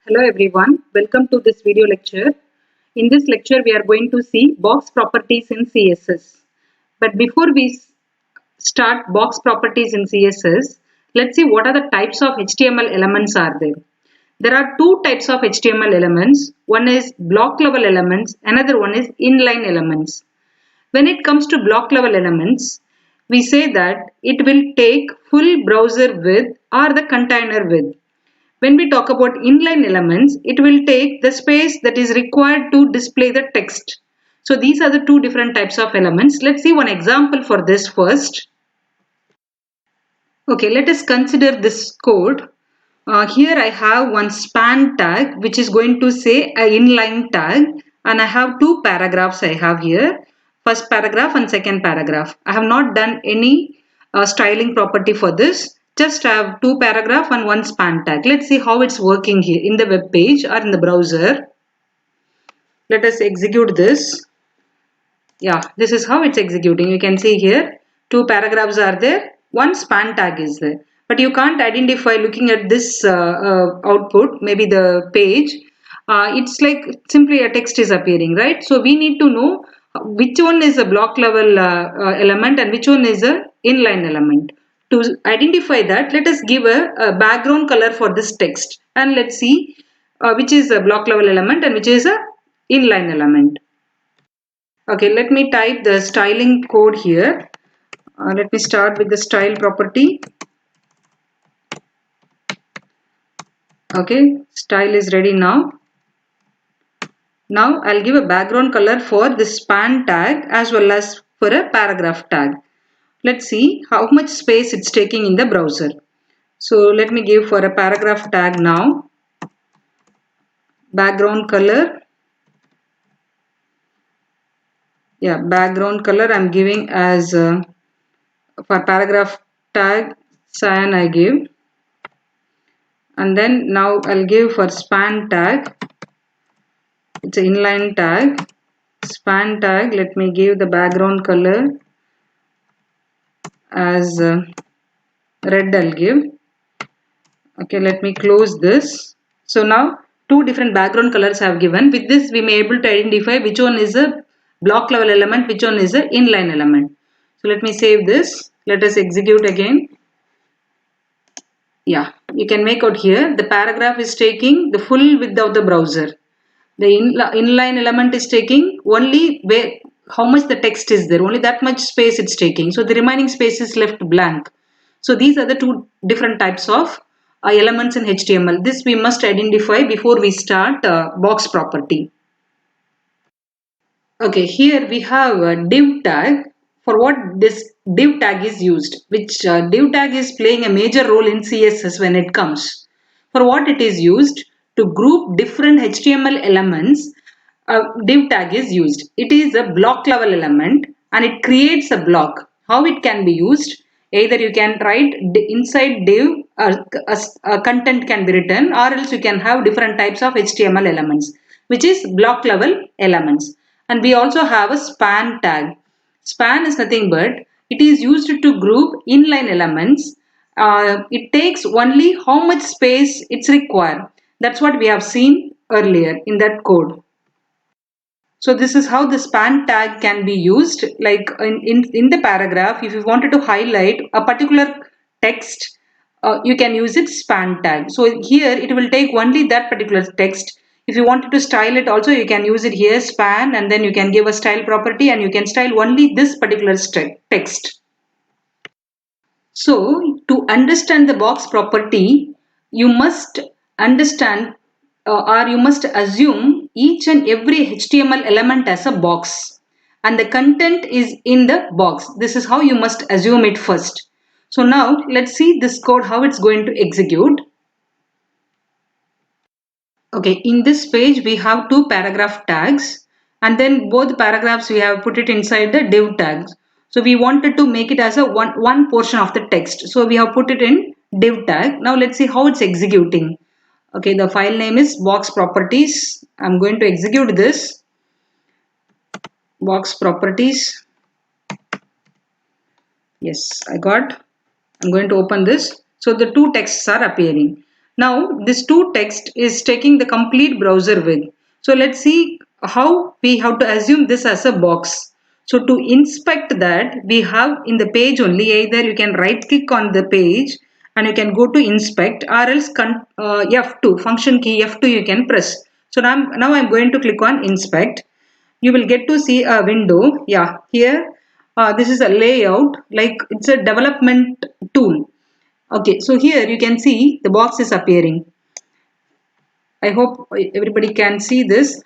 Hello everyone, welcome to this video lecture. In this lecture, we are going to see box properties in CSS. But before we start box properties in CSS, let's see what are the types of HTML elements are there. There are two types of HTML elements. One is block level elements, another one is inline elements. When it comes to block level elements, we say that it will take full browser width or the container width. When we talk about inline elements, it will take the space that is required to display the text. So these are the two different types of elements. Let's see one example for this first. Okay, let us consider this code. Here I have one span tag which is going to say a inline tag, and I have two paragraphs I have here. First paragraph and second paragraph. I have not done any styling property for this. Just I have two paragraph and one span tag. Let's see how it's working here in the web page or in the browser. Let us execute this. Yeah, this is how it's executing. You can see here two paragraphs are there, one span tag is there, but you can't identify looking at this output, maybe the page. It's like simply a text is appearing, right? So we need to know which one is a block level element and which one is a inline element. To identify that, let us give a background color for this text, and let's see which is a block level element and which is a inline element. Okay, let me type the styling code here. Let me start with the style property. Okay, style is ready now. Now I'll give a background color for the span tag as well as for a paragraph tag. Let's see how much space it's taking in the browser. So let me give for a paragraph tag now. Background color. Yeah, background color I'm giving as for paragraph tag cyan I give. And then now I'll give for span tag, it's an inline tag, span tag, let me give the background color as red I'll give. Okay, let me close this. So now two different background colors I have given. With this we may able to identify which one is a block level element, which one is a inline element. So let me save this. Let us execute again. Yeah, you can make out here the paragraph is taking the full width of the browser. The inline element is taking only where how much the text is there, only that much space it's taking. So the remaining space is left blank. So these are the two different types of elements in HTML. This we must identify before we start box property. Okay, here we have a div tag. For what this div tag is used, which div tag is playing a major role in CSS when it comes. For what it is used, to group different HTML elements, div tag is used. It is a block level element and it creates a block. How it can be used? Either you can write inside div, content can be written, or else you can have different types of HTML elements, which is block level elements. And we also have a span tag. Span is nothing but it is used to group inline elements. It takes only how much space it's required. That's what we have seen earlier in that code. So this is how the span tag can be used. Like in the paragraph, if you wanted to highlight a particular text, you can use it span tag. So here it will take only that particular text. If you wanted to style it also, you can use it here span, and then you can give a style property and you can style only this particular text. So to understand the box property, you must understand or you must assume each and every HTML element as a box and the content is in the box. This is how you must assume it first. So now let's see this code how it's going to execute. Okay, in this page we have two paragraph tags and then both paragraphs we have put it inside the div tags. So we wanted to make it as a one portion of the text. So we have put it in div tag. Now let's see how it's executing. Okay, the file name is box properties. I'm going to execute this. Box properties. Yes, I got. I'm going to open this. So the two texts are appearing. Now this to text is taking the complete browser width. So let's see how we have to assume this as a box. So to inspect that, we have in the page only, either you can right click on the page and you can go to inspect, or else F2 function key F2 you can press. So now I'm going to click on inspect. You will get to see a window. Yeah, here this is a layout, like it's a development tool. Okay, so here you can see the box is appearing. I hope everybody can see this.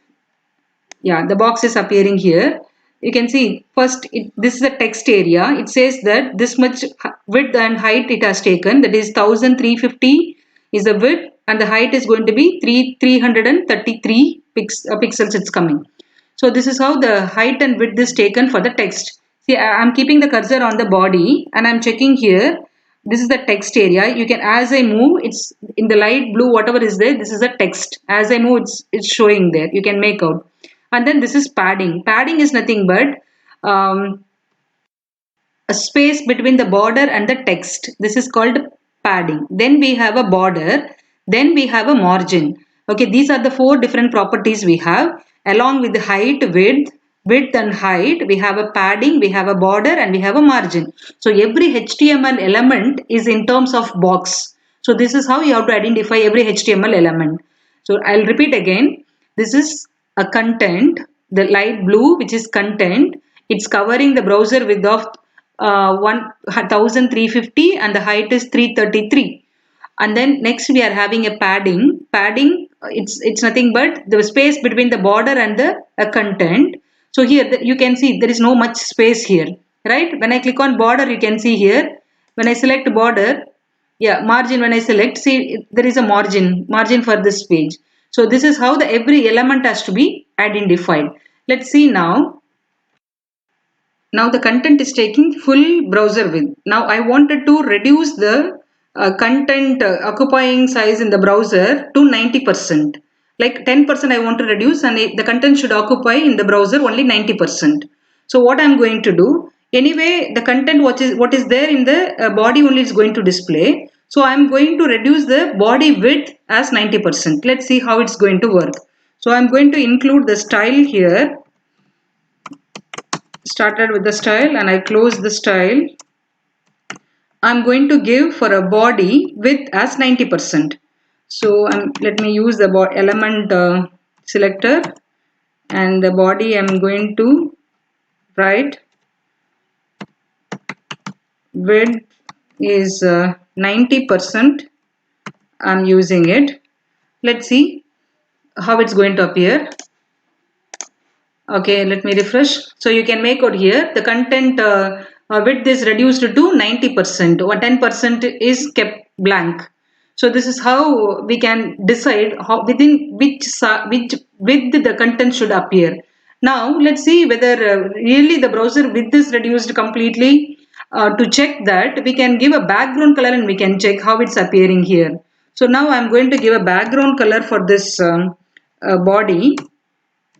Yeah, the box is appearing here. You can see first this is a text area. It says that this much width and height it has taken, that is 1350 is the width, and the height is going to be 333 pixels it's coming. So this is how the height and width is taken for the text. See, I'm keeping the cursor on the body and I'm checking here. This is the text area. You can, as I move, it's in the light blue, whatever is there, this is the text. As I move, it's showing there. You can make out. And then this is padding. Padding is nothing but a space between the border and the text. This is called padding. Then we have a border. Then we have a margin. Okay, these are the four different properties we have. Along with the height, width and height, we have a padding, we have a border, and we have a margin. So every HTML element is in terms of box. So this is how you have to identify every HTML element. So I'll repeat again. This is a content, the light blue, which is content. It's covering the browser width of 1350 and the height is 333. And then next we are having a padding. It's nothing but the space between the border and the content. So here you can see there is no much space here, right? When I click on border, you can see here, when I select border, yeah, margin, when I select, see there is a margin for this page. So this is how the every element has to be identified. Let's see now. Now the content is taking full browser width. Now I wanted to reduce the content occupying size in the browser to 90%. Like 10% I want to reduce, and the content should occupy in the browser only 90%. So what I'm going to do, anyway the content what is there in the body only is going to display. So I'm going to reduce the body width as 90%. Let's see how it's going to work. So I'm going to include the style here. Started with the style and I close the style. I'm going to give for a body width as 90%. So let me use the element selector, and the body I'm going to write width is 90%. I'm using it. Let's see how it's going to appear. Okay, let me refresh. So you can make out here the content width is reduced to 90% or 10% is kept blank. So this is how we can decide how within which width the content should appear. Now let's see whether really the browser width is reduced completely. To check that, we can give a background color and we can check how it's appearing here. So now I'm going to give a background color for this body.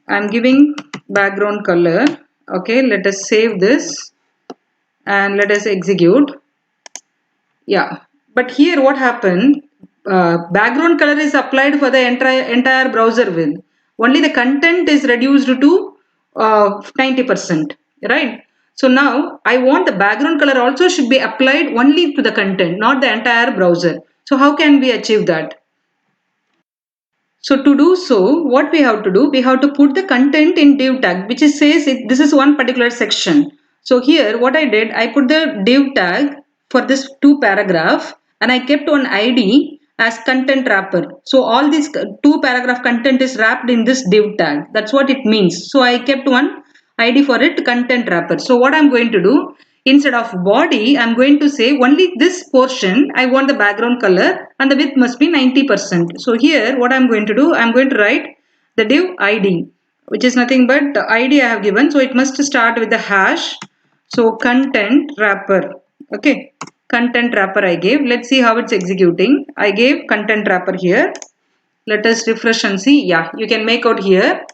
I'm giving background color. Okay, let us save this and let us execute. Yeah, but here what happened, background color is applied for the entire browser width. Only the content is reduced to 90%, right? So now I want the background color also should be applied only to the content, not the entire browser. So how can we achieve that? So to do so, what we have to do, we have to put the content in div tag, which is says this is one particular section. So here what I did, I put the div tag for this two paragraph and I kept one ID as content wrapper. So all this two paragraph content is wrapped in this div tag. That's what it means. So I kept one ID for it, content wrapper. So what I'm going to do, instead of body, I'm going to say only this portion I want the background color and the width must be 90%. So here what I'm going to do, I'm going to write the div ID, which is nothing but the ID I have given. So it must start with the hash. So content wrapper. Okay, content wrapper I gave. Let's see how it's executing. I gave content wrapper here. Let us refresh and see. Yeah, you can make out here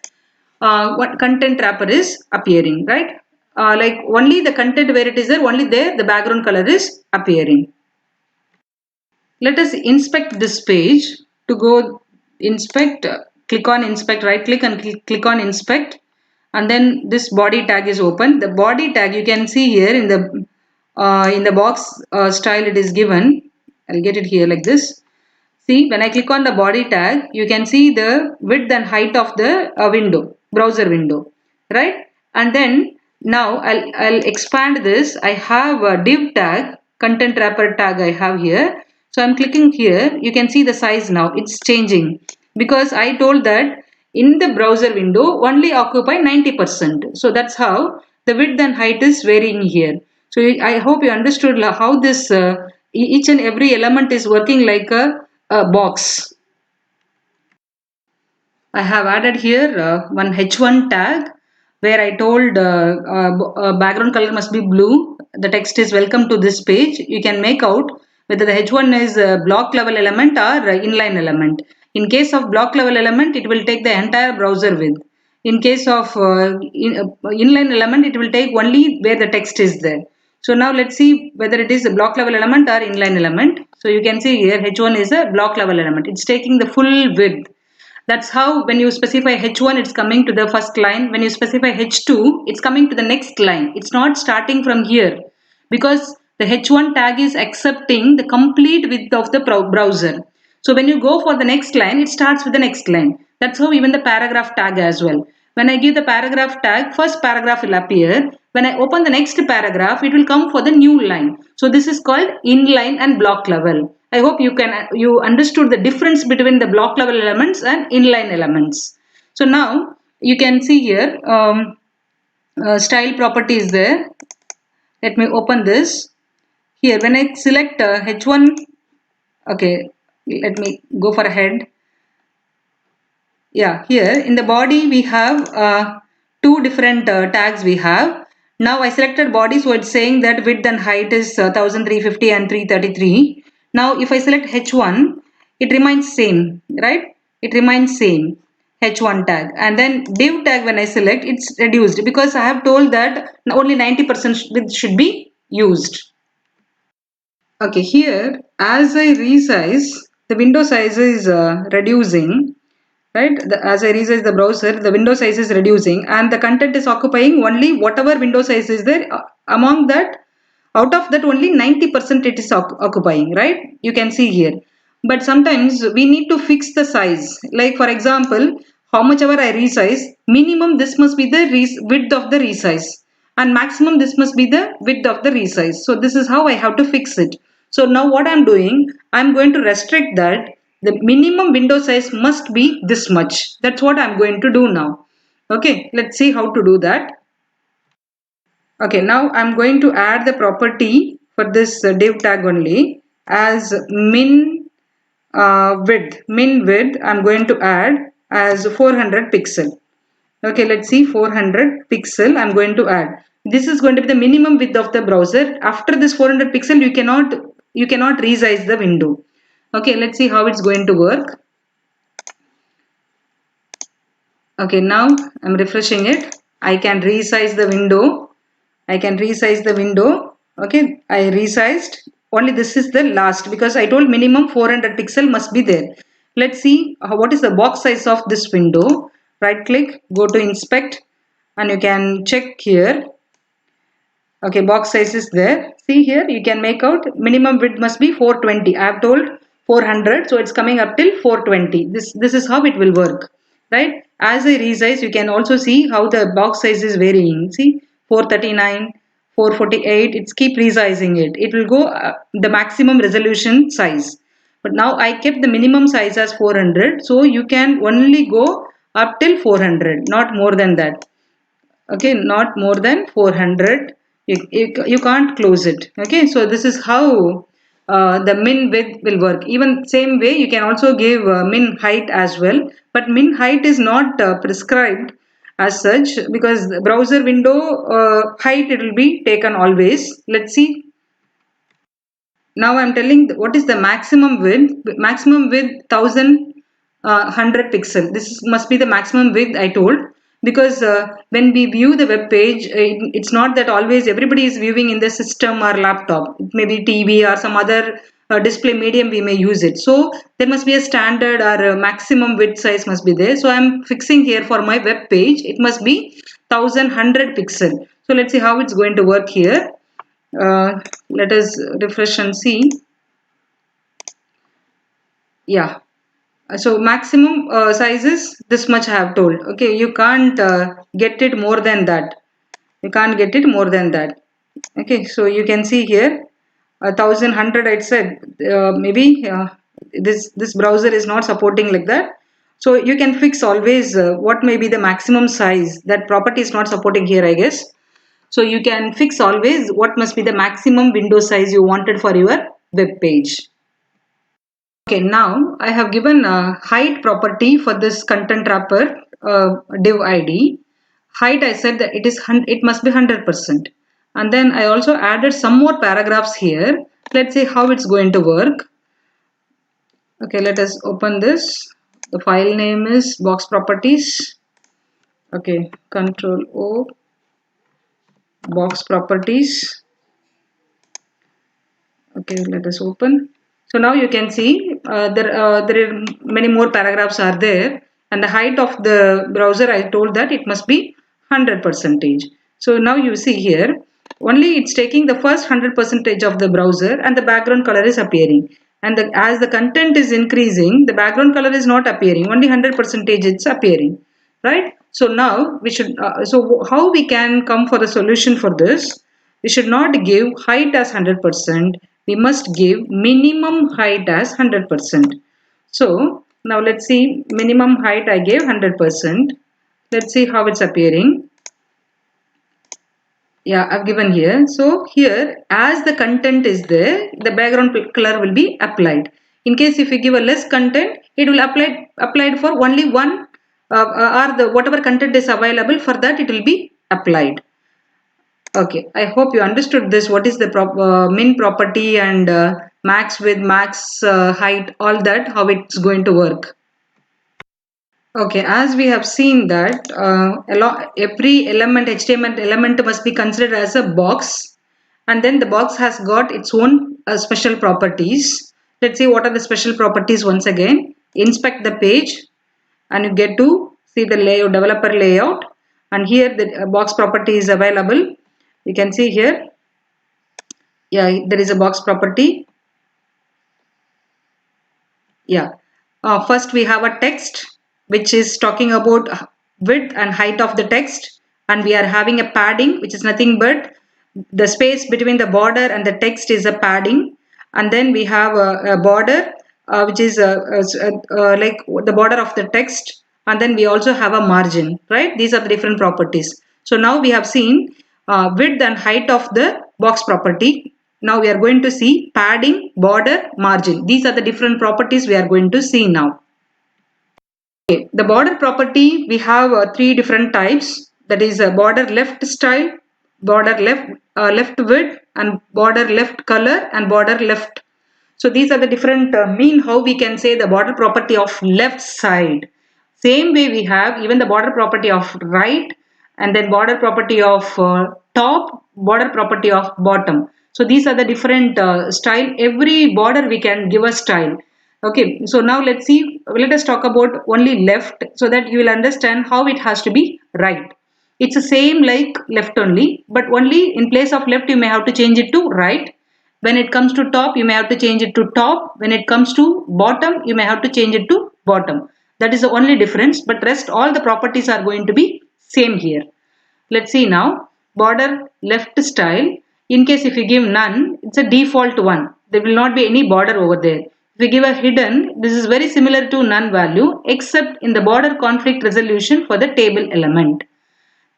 what content wrapper is appearing, right? Like only the content where it is there, only there the background color is appearing. Let us inspect this page. To go inspect, click on inspect, right click and click on inspect, and then this body tag is open. The body tag you can see here in the box style it is given. I'll get it here like this. See, when I click on the body tag, you can see the width and height of the browser window, right? And then now I'll expand this. I have a div tag, content wrapper tag I have here. So I'm clicking here. You can see the size now. It's changing because I told that in the browser window only occupy 90%. So that's how the width and height is varying here. So I hope you understood how this each and every element is working like a box. I have added here one H1 tag where I told background color must be blue. The text is welcome to this page. You can make out whether the H1 is a block level element or inline element. In case of block level element, it will take the entire browser width. In case of inline element, it will take only where the text is there. So now let's see whether it is a block level element or inline element. So you can see here H1 is a block level element. It's taking the full width. That's how when you specify H1, it's coming to the first line. When you specify H2, it's coming to the next line. It's not starting from here because the H1 tag is accepting the complete width of the browser. So when you go for the next line, it starts with the next line. That's how even the paragraph tag as well. When I give the paragraph tag, first paragraph will appear. When I open the next paragraph, it will come for the new line. So this is called inline and block level. I hope you understood the difference between the block level elements and inline elements. So now you can see here style property is there. Let me open this. Here when I select H1, okay, let me go for a head. Yeah, here in the body we have two different tags we have. Now I selected body, so it's saying that width and height is 1350 and 333. Now if I select H1, it remains same, right? It remains same. H1 tag, and then div tag when I select, it's reduced because I have told that only 90% width should be used. Okay, here as I resize, the window size is reducing, right? As I resize the browser, the window size is reducing and the content is occupying only whatever window size is there. Among that, out of that only 90% it is occupying, right? You can see here. But sometimes we need to fix the size. Like for example, how much ever I resize, minimum this must be the width of the resize and maximum this must be the width of the resize. So this is how I have to fix it. So now what I'm doing, I'm going to restrict that the minimum window size must be this much. That's what I'm going to do now. Okay, let's see how to do that. Okay, now I'm going to add the property for this div tag only as min width I'm going to add as 400 pixel. Okay, let's see, 400 pixel I'm going to add. This is going to be the minimum width of the browser. After this 400 pixel, you cannot resize the window. Okay, let's see how it's going to work. Okay, now I'm refreshing it. I can resize the window. I can resize the window. Okay, I resized. Only this is the last because I told minimum 400 pixel must be there. Let's see what is the box size of this window. Right click, go to inspect, and you can check here. Okay, box size is there. See here, you can make out minimum width must be 420. I have told 400, so it's coming up till 420. This is how it will work, right? As I resize, you can also see how the box size is varying. See, 439, 448. It's keep resizing it. It will go the maximum resolution size. But now I kept the minimum size as 400, so you can only go up till 400, not more than that. Okay, not more than 400. You can't close it. Okay, so this is how the min width will work. Even same way you can also give min height as well, but min height is not prescribed as such because the browser window height it will be taken always. Let's see. Now I'm telling what is the maximum width. Maximum width 1100 pixel. This must be the maximum width I told because when we view the web page, it's not that always everybody is viewing in the system or laptop. It may be TV or some other display medium we may use it. So there must be a standard or a maximum width size must be there. So I'm fixing here for my web page it must be 1100 pixel. So let's see how it's going to work here. Let us refresh and see. Yeah, so maximum size is this much I have told. Okay, you can't get it more than that. You can't get it more than that. Okay, so you can see here 1100 I said. Maybe this browser is not supporting like that. So you can fix always what may be the maximum size. That property is not supporting here, I guess. So you can fix always what must be the maximum window size you wanted for your web page. Okay, now I have given a height property for this content wrapper div ID. Height I said that it must be 100%. And then I also added some more paragraphs here. Let's see how it's going to work. Okay, let us open this. The file name is box properties. Okay, Control O, box properties. Okay, let us open. So now you can see there are many more paragraphs are there, and the height of the browser I told that it must be 100%. So now you see here only it's taking the first 100% of the browser and the background color is appearing. And as the content is increasing, the background color is not appearing. Only 100% it's appearing, right? So now we should. So how we can come for a solution for this? We should not give height as 100%. We must give minimum height as 100%. So now let's see minimum height I gave 100%. Let's see how it's appearing. Yeah, I've given here. So here as the content is there, the background color will be applied. In case if you give a less content, it will applied for only one or the whatever content is available for that it will be applied. Okay, I hope you understood this. What is the min property and max width, max height, all that, how it's going to work. Okay, as we have seen that every element, HTML element must be considered as a box, and then the box has got its own special properties. Let's see what are the special properties once again. Inspect the page and you get to see the layout, developer layout, and here the box property is available. You can see here, yeah, there is a box property. Yeah. First we have a text which is talking about width and height of the text, and we are having a padding which is nothing but the space between the border and the text is a padding, and then we have a border which is like the border of the text, and then we also have a margin, right? These are the different properties. So now we have seen width and height of the box property. Now we are going to see padding, border, margin. These are the different properties we are going to see now. Okay, the border property we have three different types. That is a border left style, border left width, and border left color, and border left. So these are the different mean how we can say the border property of left side. Same way we have even the border property of right, and then border property of top, border property of bottom. So these are the different style. Every border we can give a style. Okay, so now let's see. Let us talk about only left so that you will understand how it has to be right. It's the same like left only, but only in place of left you may have to change it to right. When it comes to top, you may have to change it to top. When it comes to bottom, you may have to change it to bottom. That is the only difference, but rest all the properties are going to be same here. Let's see now. Border left style. In case if you give none, it's a default one. There will not be any border over there. If we give a hidden, this is very similar to none value except in the border conflict resolution for the table element.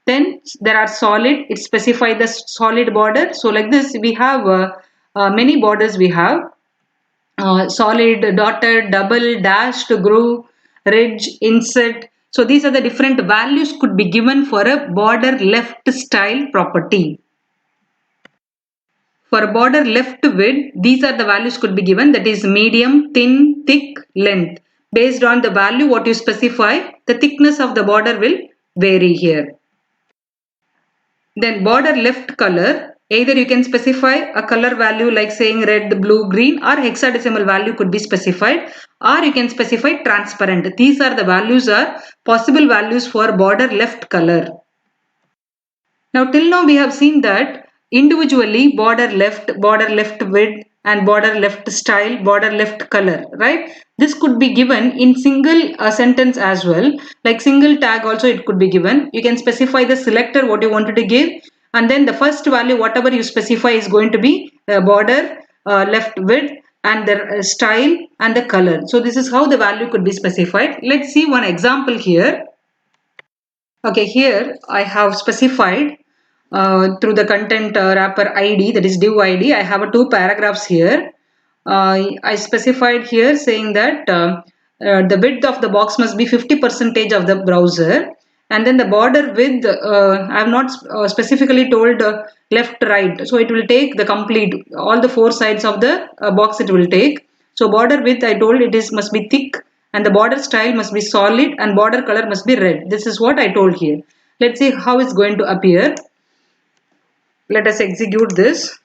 Then there are solid, it specifies the solid border. So like this we have many borders we have. Solid, dotted, double, dashed, groove, ridge, inset. So these are the different values could be given for a border left style property. For border left width, these are the values could be given, that is medium, thin, thick, length. Based on the value what you specify, the thickness of the border will vary here. Then border left color, Either you can specify a color value like saying red, blue, green, or hexadecimal value could be specified, or you can specify transparent. These are the values are possible values for border left color. Now till now we have seen that individually border left width and border left style, border left color, right? This could be given in single sentence as well. Like single tag also it could be given. You can specify the selector what you wanted to give, and then the first value whatever you specify is going to be border left width and the style and the color. So this is how the value could be specified. Let's see one example here. Okay, here I have specified through the content wrapper ID, that is div ID. I have two paragraphs here. I specified here saying that the width of the box must be 50 percentage of the browser, and then the border width I have not specifically told left right, so it will take the complete all the four sides of the box it will take. So border width I told it is must be thick, and the border style must be solid, and border color must be red. This is what I told here. Let's see how it's going to appear. Let us execute this.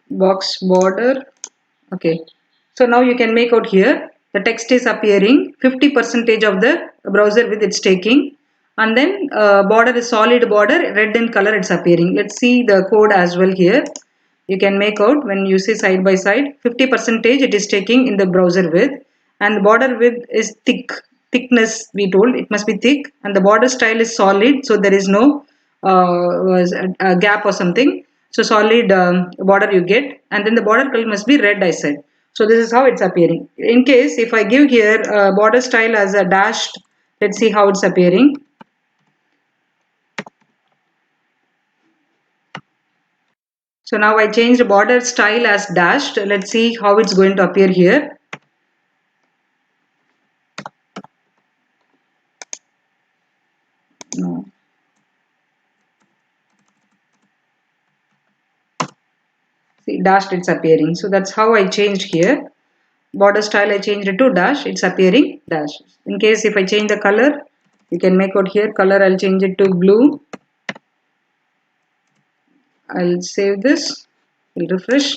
Box border. Okay, so now you can make out here the text is appearing 50 percentage of the browser width it's taking, and then border is solid border red in color it's appearing. Let's see the code as well here. You can make out when you see side by side 50 percentage it is taking in the browser width, and the border width is thickness we told it must be thick, and the border style is solid, so there is no a gap or something. So solid border you get, and then the border color must be red I said. So this is how it's appearing. In case if I give here border style as a dashed, let's see how it's appearing. So now I changed border style as dashed. Let's see how it's going to appear here. No. See, dashed it's appearing. So that's how I changed here. Border style I changed it to dash. It's appearing dash. In case if I change the color, you can make out here color. I'll change it to blue. I'll save this. We'll refresh.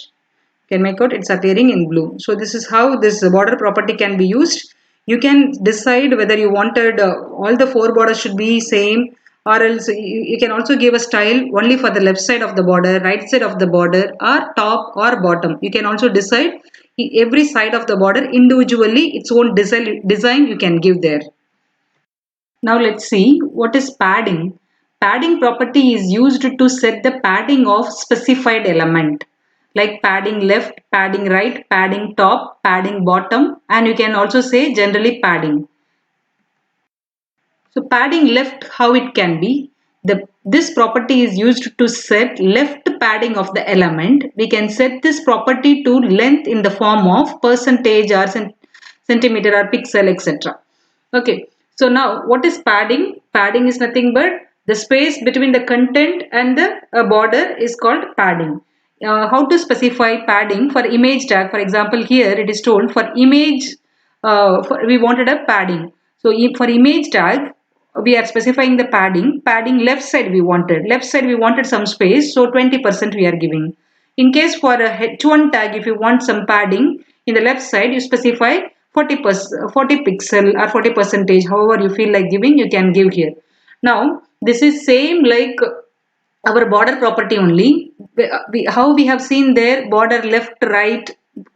Can make out it's appearing in blue. So this is how this border property can be used. You can decide whether you wanted all the four borders should be same, or else you can also give a style only for the left side of the border, right side of the border, or top or bottom. You can also decide every side of the border individually its own design you can give there. Now let's see what is padding. Padding property is used to set the padding of specified element, like padding left, padding right, padding top, padding bottom, and you can also say generally padding. So padding left, how it can be? This property is used to set left padding of the element. We can set this property to length in the form of percentage or centimeter or pixel, etc. Okay, so now what is padding? Padding is nothing but the space between the content and the border is called padding. How to specify padding for image tag? For example, here it is told for image, we wanted a padding. So for image tag, we are specifying the padding. Padding left side we wanted. Left side we wanted some space, so 20% we are giving. In case for a H1 tag, if you want some padding in the left side, you specify 40 pixel or 40 percentage, however you feel like giving, you can give here. Now this is same like our border property only. How we have seen there, border left, right,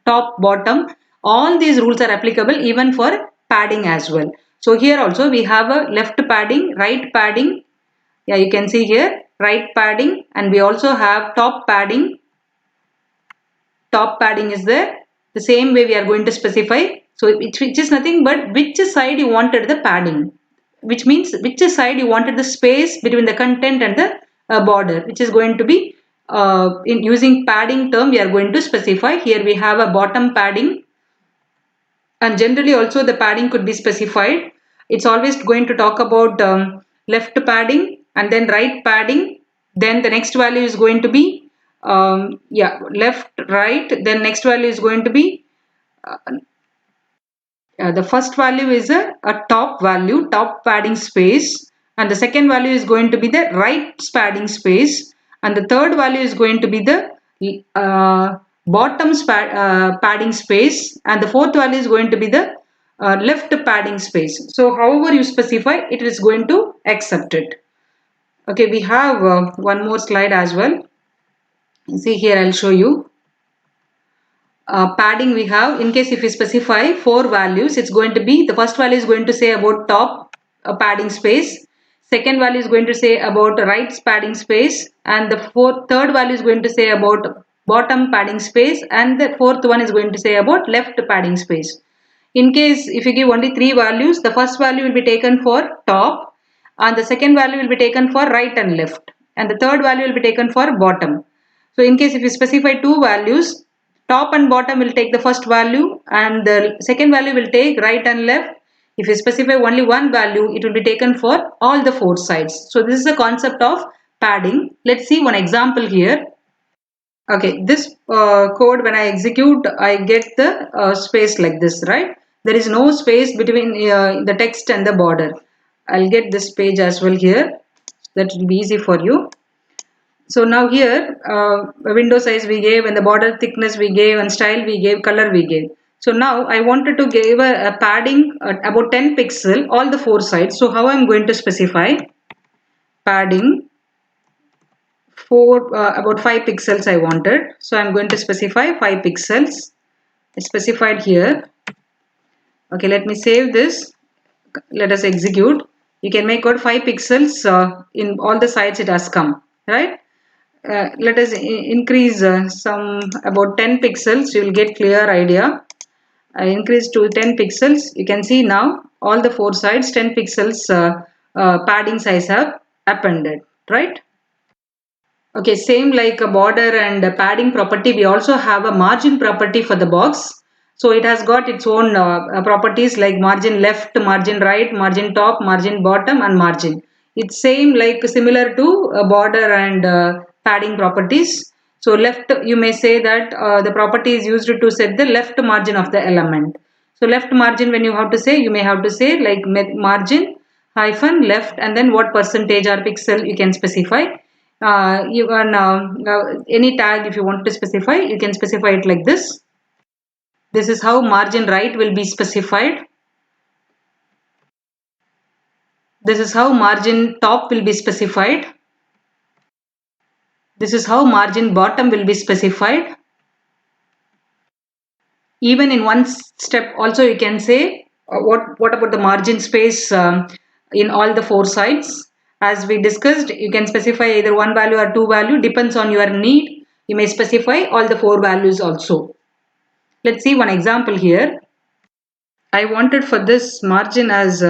top, bottom, all these rules are applicable even for padding as well. So here also we have a left padding, right padding. Yeah, you can see here right padding, and we also have top padding. Top padding is there. The same way we are going to specify. So which is nothing but which side you wanted the padding, which means which side you wanted the space between the content and the border, which is going to be in using padding term we are going to specify. Here we have a bottom padding, and generally also the padding could be specified. It's always going to talk about left padding and then right padding. Then the next value is going to be yeah, left, right. Then next value is going to be the first value is a top value, top padding space, and the second value is going to be the right padding space, and the third value is going to be the bottom padding space, and the fourth value is going to be the left padding space. So however you specify, it is going to accept it. Okay, we have one more slide as well. See here, I'll show you. Padding we have, in case if we specify four values, it's going to be, the first value is going to say about top padding space, second value is going to say about right padding space, and the third value is going to say about bottom padding space, and the fourth one is going to say about left padding space. In case if you give only three values, the first value will be taken for top, and the second value will be taken for right and left, and the third value will be taken for bottom. So in case if you specify two values, top and bottom will take the first value and the second value will take right and left. If you specify only one value, it will be taken for all the four sides. So this is the concept of padding. Let's see one example here. Okay, this code, when I execute, I get the space like this, right? There is no space between the text and the border. I'll get this page as well here. That will be easy for you. So now here, window size we gave, and the border thickness we gave, and style we gave, color we gave. So now I wanted to give a padding about 10 pixel all the four sides. So how I'm going to specify padding for about 5 pixels I wanted. So I'm going to specify 5 pixels. It's specified here. Okay, let me save this. Let us execute. You can make out 5 pixels in all the sides it has come, right? Let us increase some about 10 pixels. You will get clear idea. I increase to 10 pixels. You can see now all the four sides 10 pixels padding size have appended, right? Okay, same like a border and a padding property, we also have a margin property for the box. So it has got its own properties like margin left, margin right, margin top, margin bottom, and margin. It's same like similar to border and padding properties. So left, you may say that the property is used to set the left margin of the element. So left margin, when you have to say, you may have to say like margin hyphen left, and then what percentage or pixel you can specify. You can any tag, if you want to specify, you can specify it like this. This is how margin right will be specified. This is how margin top will be specified. This is how margin bottom will be specified. Even in one step also you can say what about the margin space in all the four sides. As we discussed, you can specify either one value or two value, depends on your need. You may specify all the four values also. Let's see one example here. I wanted for this margin as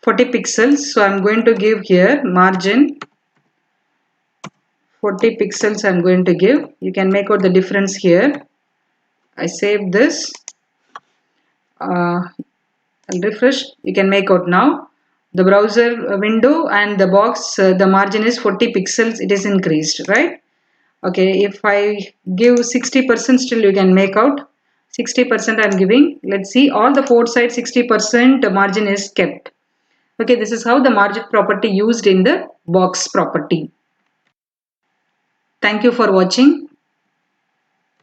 40 pixels, so I'm going to give here margin 40 pixels. I'm going to give. You can make out the difference here. I save this. I'll refresh. You can make out now. The browser window and the box, the margin is 40 pixels. It is increased, right? Okay, if I give 60%, still you can make out. 60% I'm giving. Let's see, all the four sides 60% margin is kept. Okay, this is how the margin property used in the box property. Thank you for watching.